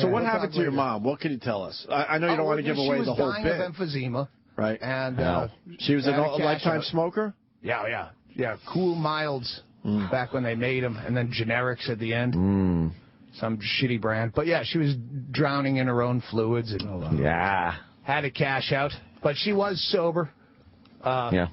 So what happened to your mom? What can you tell us? I know you don't want to give away the whole bit. She was dying of emphysema. Right. And she was a lifetime smoker? Yeah. Cool Milds back when they made them, and then generics at the end. Some shitty brand. But yeah, she was drowning in her own fluids. And, had to cash out. But she was sober. I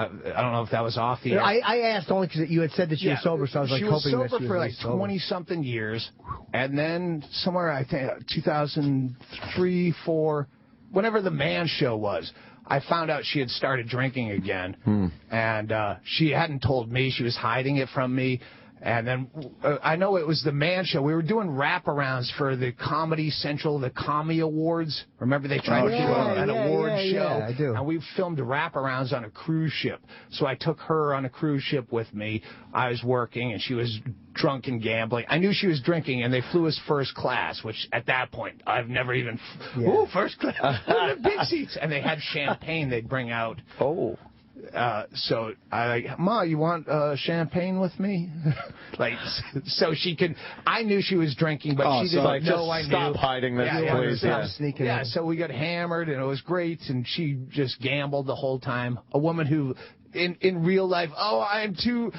don't know if that was off the air. I asked only because you had said that she was sober, so I was like hoping that she was sober for like 20-something years. And then somewhere, I think, 2003, 2004, whenever the Man Show was, I found out she had started drinking again. And she hadn't told me. She was hiding it from me. And then I know it was the Man Show. We were doing wraparounds for the Comedy Central, the Commie Awards. Remember they tried to do an award show? Yeah, I do. And we filmed wraparounds on a cruise ship. So I took her on a cruise ship with me. I was working, and she was drunk and gambling. I knew she was drinking, and they flew us first class, which at that point, I've never even... Ooh, first class. Big seats. And they had champagne they'd bring out. Oh. So I like, Ma, you want champagne with me? So she could. I knew she was drinking, but she didn't know I knew. Stop hiding this, please. Yeah. So we got hammered, and it was great, and she just gambled the whole time. A woman who. In real life, I'm too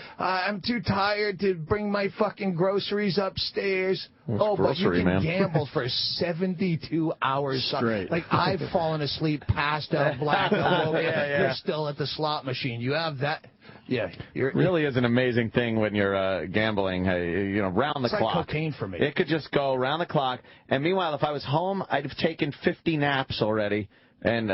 tired to bring my fucking groceries upstairs. But you can gamble for 72 hours straight. Like I've fallen asleep, passed out, blacked out. You're still at the slot machine. You have that. Yeah, it really is an amazing thing when you're gambling. Round the clock. Like cocaine for me. It could just go round the clock. And meanwhile, if I was home, I'd have taken 50 naps already. And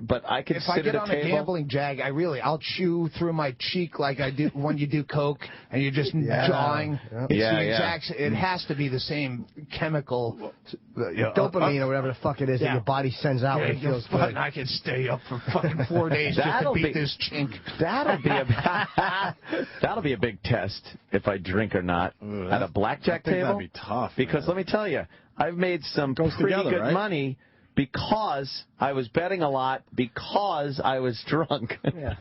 but I could sit at a table. If I get on a gambling jag, I'll chew through my cheek like I do when you do coke, and you're just jawing. It has to be the same chemical, dopamine or whatever the fuck it is that your body sends out when it feels good. I can stay up for fucking 4 days just to beat this chink. That'll be a big test if I drink or not at a blackjack table. That'd be tough. Because let me tell you, I've made some pretty good money. Because I was betting a lot, because I was drunk.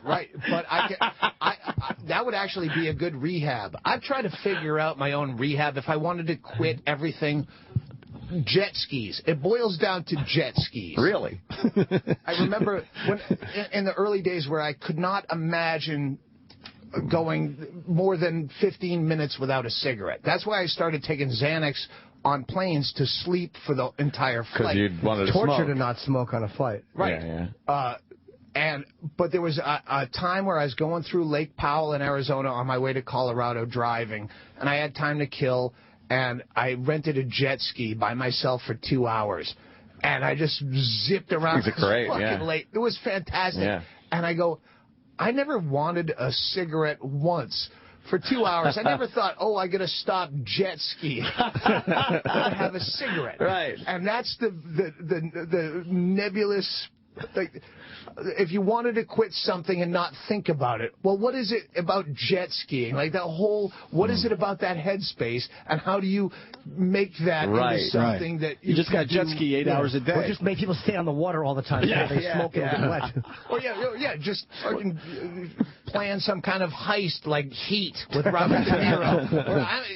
Right, but that would actually be a good rehab. I've tried to figure out my own rehab. If I wanted to quit everything, jet skis. It boils down to jet skis. Really? I remember in the early days where I could not imagine going more than 15 minutes without a cigarette. That's why I started taking Xanax on planes to sleep for the entire flight. Because you wanted to torture smoke. to not smoke on a flight. Right. But there was a time where I was going through Lake Powell in Arizona on my way to Colorado driving, and I had time to kill, and I rented a jet ski by myself for 2 hours, and I just zipped around. It was great, late. It was fantastic. Yeah. And I go, I never wanted a cigarette once. For 2 hours, I never thought, I got to stop jet skiing. I gotta have a cigarette. Right. And that's the nebulous. If you wanted to quit something and not think about it, well, what is it about jet skiing? Like that whole, what is it about that headspace, and how do you make that into something that you just got jet ski 8 hours a day? Or just make people stay on the water all the time. They smoke and get wet. Or just fucking plan some kind of heist like Heat with Robert De Niro.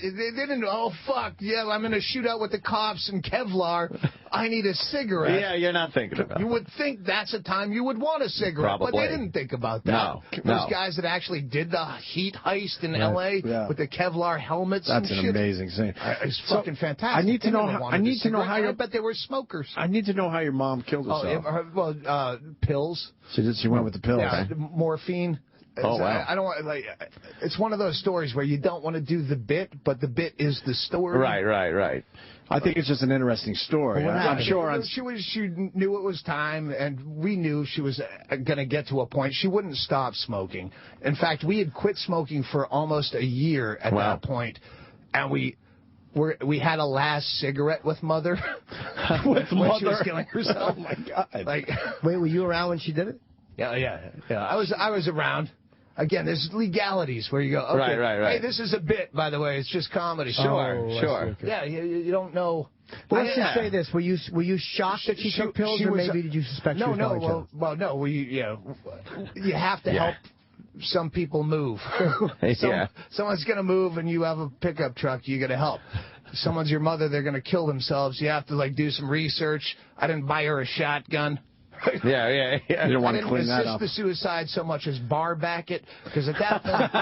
They didn't. I'm in a shootout with the cops and Kevlar. I need a cigarette. Yeah, you're not thinking about it. You would think that's a time you would want a cigarette. Probably. But they didn't think about that. No. Those guys that actually did the Heat heist in L.A. with the Kevlar helmets That's and an shit. amazing scene. It's fucking fantastic. I need to know how. I bet they were smokers. I need to know how your mom killed herself. Pills. She went with the pills. Yeah, morphine. Wow. I don't want it's one of those stories where you don't want to do the bit, but the bit is the story. Right. I think it's just an interesting story. I'm sure. She knew it was time, and we knew she was going to get to a point. She wouldn't stop smoking. In fact, we had quit smoking for almost a year at that point, and we had a last cigarette with Mother. When she was killing herself. Oh my God! Wait, were you around when she did it? Yeah. I was around. Again, there's legalities where you go, okay, right. Hey, this is a bit, by the way. It's just comedy. Sure. Okay. Yeah, you don't know. Well, let's just say this: were you shocked that she took pills, or maybe did you suspect she was going to kill? Well, no. You have to help some people move. Someone's going to move, and you have a pickup truck. You got to help. someone's your mother, they're going to kill themselves. You have to, like, do some research. I didn't buy her a shotgun. Yeah. You don't want to clean that up. up. The suicide so much as bar back it, because at that point,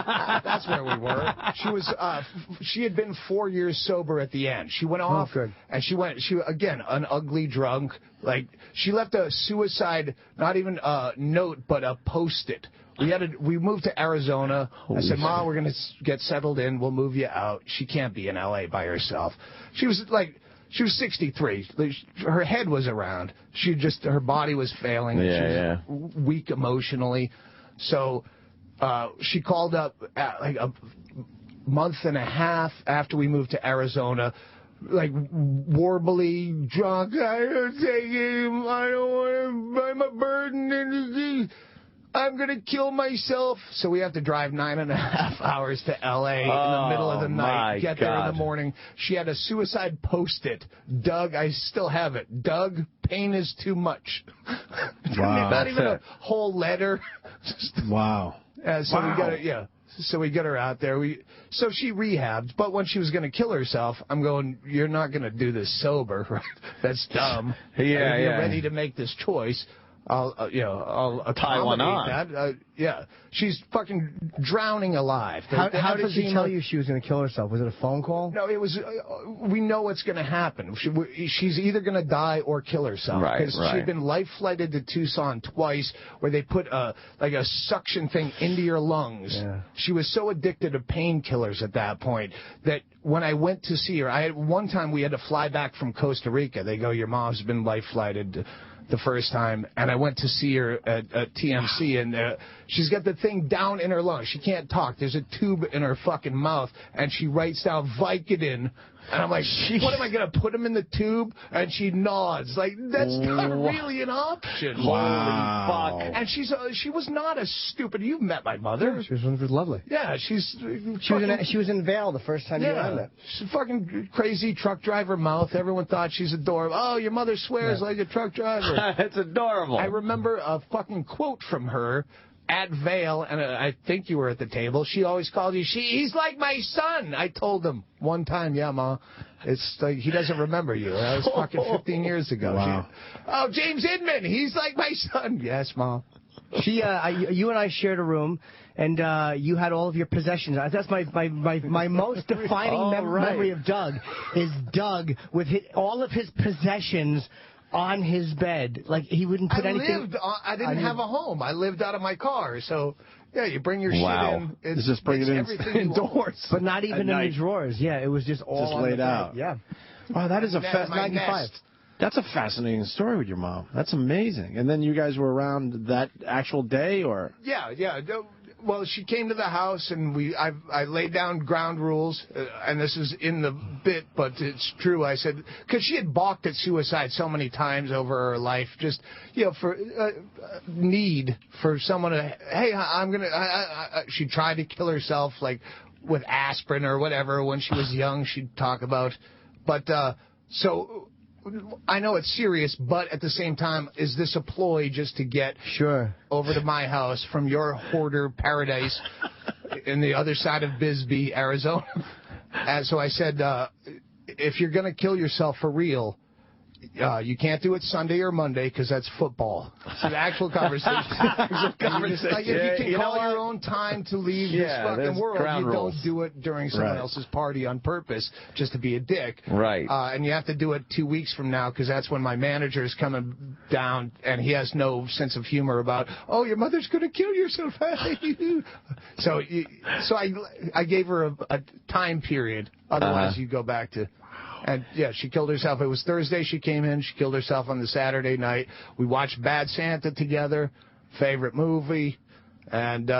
that's where we were. She had been 4 years sober at the end. She went off, and she again, an ugly drunk. Like, she left a suicide, not even a note, but a Post-it. We moved to Arizona. I said, "Ma, we're going to get settled in. We'll move you out. She can't be in L.A. by herself." She was 63. Her head was around. Her body was failing. She was weak emotionally. So she called up like a month and a half after we moved to Arizona, like warbly, drunk. "I don't take it. I don't want to. I'm a burden. I'm going to kill myself." So we have to drive 9.5 hours to L.A. in the middle of the night, get there in the morning. She had a suicide Post-it. "Doug," I still have it. "Doug, pain is too much." Wow. Not even a whole letter. Wow. So we get her out there. So she rehabbed, but when she was going to kill herself, I'm going, "You're not going to do this sober, right? That's dumb. You're ready to make this choice. I'll tie one on." That. She's fucking drowning alive. How did she tell you she was going to kill herself? Was it a phone call? No, it was. We know what's going to happen. She's either going to die or kill herself. Because she'd been life flighted to Tucson twice, where they put a suction thing into your lungs. Yeah. She was so addicted to painkillers at that point that when I went to see her, one time we had to fly back from Costa Rica. They go, "Your mom's been life flighted the first time," and I went to see her at TMC, and she's got the thing down in her lungs. She can't talk. There's a tube in her fucking mouth, and she writes down Vicodin. And I'm like, "What am I going to put him in the tube?" And she nods. Like, that's not really an option. Wow. Holy fuck. And she was not a stupid. You've met my mother. Yeah, she was lovely. Yeah, she was in Vail the first time you met her. She's a fucking crazy truck driver mouth. Everyone thought she's adorable. "Oh, your mother swears like a truck driver." It's adorable. I remember a fucking quote from her at Vail, and I think you were at the table. She always called you, "He's like my son." I told him one time, "Yeah, Ma, it's like he doesn't remember you." That was fucking 15 years ago. Wow. "Oh, James Inman, he's like my son." "Yes, Ma." You and I shared a room, and you had all of your possessions. That's my most defining memory of Doug is Doug with all of his possessions on his bed. Like, he wouldn't put anything. I didn't have a home. I lived out of my car. So, yeah, you bring your shit in. It's just bring it in indoors. But not even in the drawers. Yeah, it was just all laid out. Yeah. Wow, that is a 95. That's a fascinating story with your mom. That's amazing. And then you guys were around that actual day, or? Yeah. Well, she came to the house, and I laid down ground rules, and this is in the bit, but it's true. I said, because she had balked at suicide so many times over her life, just, for need for someone to, "Hey, I'm going to, she tried to kill herself, like, with aspirin or whatever. When she was young, she'd talk about, but, so I know it's serious, but at the same time, is this a ploy just to get over to my house from your hoarder paradise in the other side of Bisbee, Arizona? And so I said, if you're going to kill yourself for real, you can't do it Sunday or Monday because that's football. It's an actual conversation. If you can call your own time to leave this fucking world, you don't do it during someone else's party on purpose just to be a dick. Right. And you have to do it 2 weeks from now because that's when my manager is coming down and he has no sense of humor about, "Oh, your mother's going to kill yourself." So I gave her a time period. Otherwise, you go back to... And, she killed herself. It was Thursday she came in. She killed herself on the Saturday night. We watched Bad Santa together, favorite movie. And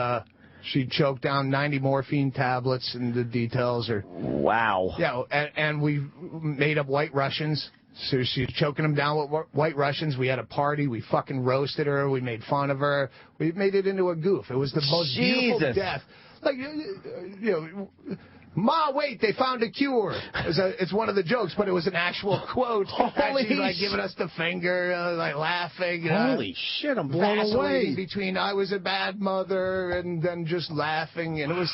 she choked down 90 morphine tablets, and the details are... Wow. Yeah, and we made up White Russians. So she's choking them down with White Russians. We had a party. We fucking roasted her. We made fun of her. We made it into a goof. It was the most beautiful death. Like, Ma, wait, they found a cure. It's one of the jokes, but it was an actual quote. Holy she's like giving us the finger, like laughing. Holy shit, I'm blown away. Between I was a bad mother and then just laughing, and it was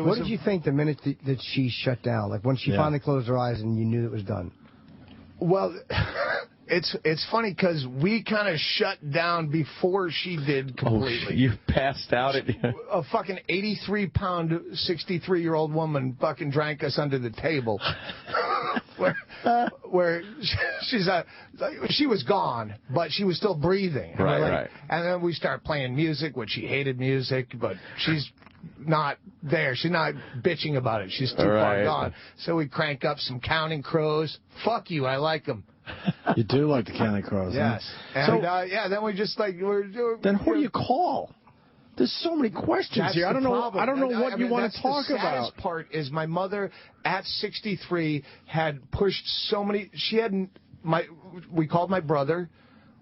What did you think the minute that she shut down? Like when she finally closed her eyes and you knew it was done? Well, it's funny because we kind of shut down before she did completely. Oh, you passed out at a fucking 83-pound, 63-year-old woman fucking drank us under the table. where she was gone, but she was still breathing. And right. And then we start playing music, which she hated music, but she's not there. She's not bitching about it. She's too far gone. So we crank up some Counting Crows. Fuck you, I like them. You do like the Counting Crows, yes. Huh? And then we just like then who do you call? There's so many questions here. I don't know what you want to talk about. The saddest part is my mother at 63 had pushed so many. We called my brother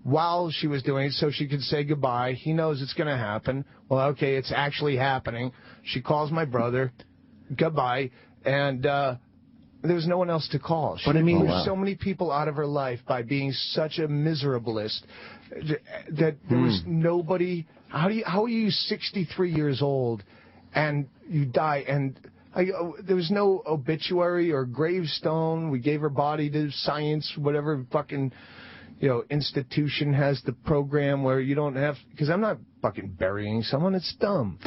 while she was doing it so she could say goodbye. He knows it's going to happen. Well, okay, it's actually happening. She calls my brother, goodbye, and there was no one else to call. She pushed so many people out of her life by being such a miserablist that there was nobody. How are you 63 years old and you die? And there was no obituary or gravestone. We gave her body to science, whatever fucking institution has the program where you don't have, because I'm not fucking burying someone. It's dumb.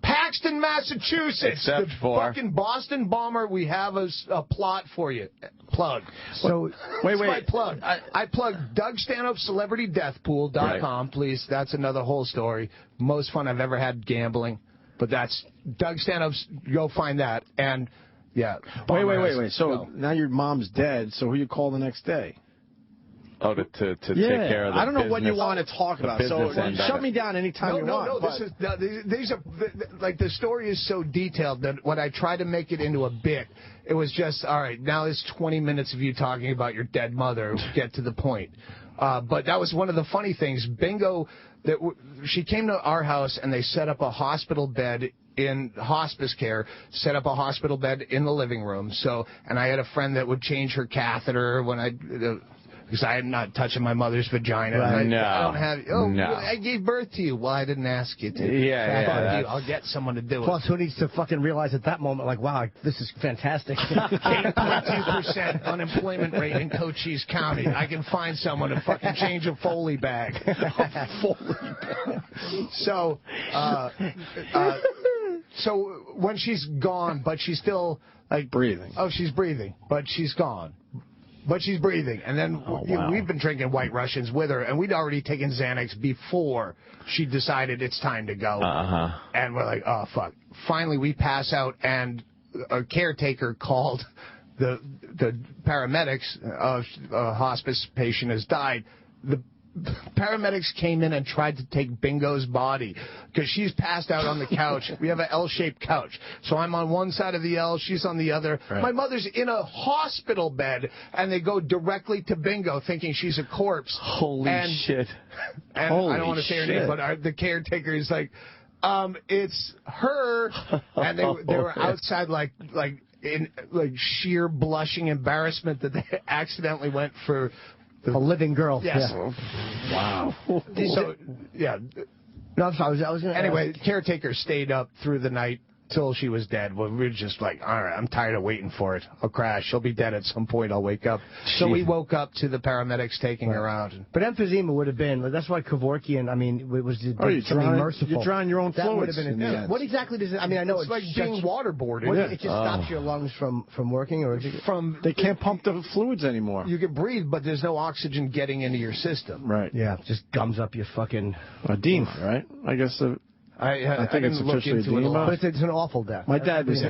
Paxton, Massachusetts. The fucking Boston bomber. We have a plot for you. Plug. So wait. My plug. I plug Doug Stanhope, CelebrityDeathPool.com. Right. Please. That's another whole story. Most fun I've ever had gambling. But that's Doug Stanhope's. Go find that. And yeah. Wait. So now your mom's dead. So who you call the next day? Oh, to take care of the I don't know business, what you want to talk about. So shut me down anytime you want. No, these are like the story is so detailed that when I try to make it into a bit, it was just all right. Now it's 20 minutes of you talking about your dead mother. Get to the point. But that was one of the funny things. Bingo, she came to our house and they set up a hospital bed in hospice care, set up a hospital bed in the living room. And I had a friend that would change her catheter when because I'm not touching my mother's vagina. Right. I don't have. I gave birth to you. Well, I didn't ask you to. Yeah. I'll get someone to do it. Plus, who needs to fucking realize at that moment, like, wow, this is fantastic. 8.2% unemployment rate in Cochise County. I can find someone to fucking change a Foley bag. So when she's gone, but she's still like breathing. Oh, she's breathing, but she's gone. But she's breathing. And then we've been drinking White Russians with her, and we'd already taken Xanax before she decided it's time to go. And we're like, oh, fuck. Finally, we pass out, and a caretaker called the paramedics. A hospice patient has died. The paramedics came in and tried to take Bingo's body because she's passed out on the couch. We have an L-shaped couch. So I'm on one side of the L, she's on the other. Right. My mother's in a hospital bed, and they go directly to Bingo thinking she's a corpse. Holy shit. And Holy I don't want to say her name, but the caretaker is like, it's her. And they were outside in sheer blushing embarrassment that they accidentally went for a living girl. Yes. Yeah. Wow. So, yeah. No, I'm sorry. I was going to Anyway, the caretaker stayed up through the night till she was dead. Well, we were just like, all right, I'm tired of waiting for it. I'll crash. She'll be dead at some point. I'll wake up. So we woke up to the paramedics taking her out. But emphysema would have been, that's why Kevorkian, I mean, it was merciful. You're drawing your own that fluids. Would have been what exactly does it, I mean, I know it's like being waterboarded. It just stops your lungs from working? Or they can't pump the fluids anymore. You can breathe, but there's no oxygen getting into your system. Right. Yeah, just gums up your fucking... edema, right? I guess... I think it's officially edema. But it's an awful death. My dad was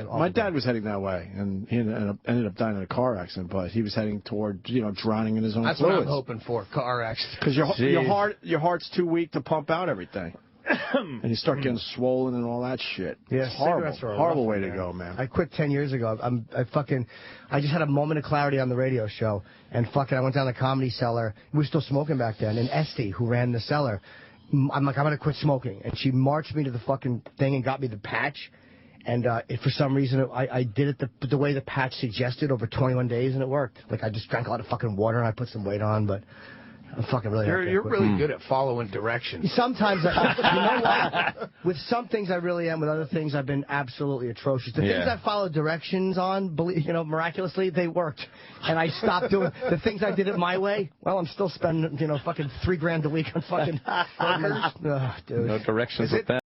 heading that way, and he ended up dying in a car accident. But he was heading toward drowning in his own fluids. That's what I'm hoping for, car accident. Because your heart's too weak to pump out everything, and you start getting swollen and all that shit. Yeah, it's horrible way to go, man. I quit 10 years ago. I just had a moment of clarity on the radio show, and I went down the Comedy Cellar. We were still smoking back then, and Esty, who ran the cellar. I'm like, I'm going to quit smoking. And she marched me to the fucking thing and got me the patch. And for some reason, I did it the way the patch suggested over 21 days, and it worked. Like, I just drank a lot of fucking water, and I put some weight on, but I'm fucking really happy. You're really good at following directions. Sometimes, you know what? With some things I really am. With other things, I've been absolutely atrocious. The things I followed directions on, miraculously, they worked. And I stopped doing the things I did it my way. Well, I'm still spending, fucking $3,000 a week on fucking burgers. Ugh, dude. No directions with that.